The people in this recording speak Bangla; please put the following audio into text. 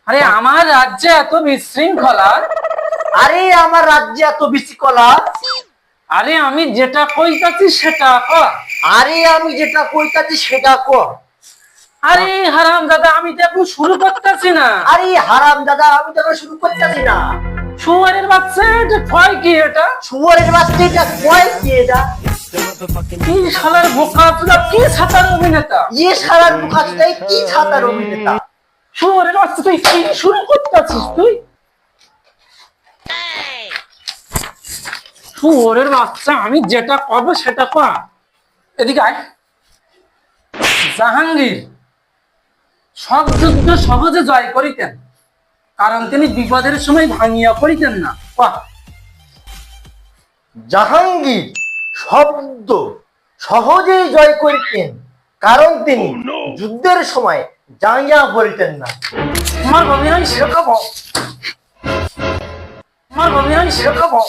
আরে আমার রাজ্যে এত বিশৃঙ্খলা। আরে আমার রাজ্যে এত বিশৃঙ্খলা। আরে আমি যেটা কইতাছি সেটা কর। আরে আমি যেটা কইতাছি সেটা কর। আরে হারাম দাদা, আমি তো এখন শুরু করতেছি না। আরে হারাম দাদা, আমি তো এখনো শুরু করতেছি না। শুয়ারের বাচ্চা, এটা কয় কি? এটা শুয়োরের বাচ্চা, এটা কয় কি? এটা কি শালার বোকা চোদা, কি ছাতার অভিনেতা! ইয়ে সারার মুখাটাই কি ছাতার অভিনেতা। শুয়ারের বাচ্চা, তুই কি শুরু করতেছিস? তুই শুয়ারের বাচ্চা, আমি যেটা করবো সেটা কর। এদিকে আয়। জাহাঙ্গীর সব যুদ্ধ সহজে জয় করিতেন, কারণ তিনি বিপদের সময় ভাঙিয়া পড়িতেন না। বাহ! জাহাঙ্গীর শব্দ সহজেই জয় করিতেন, কারণ তিনি যুদ্ধের সময় জাঙ্গিয়া পড়িতেন না। আমার অভিনয় শেখাবো, আমার অভিনয় শেখাবো।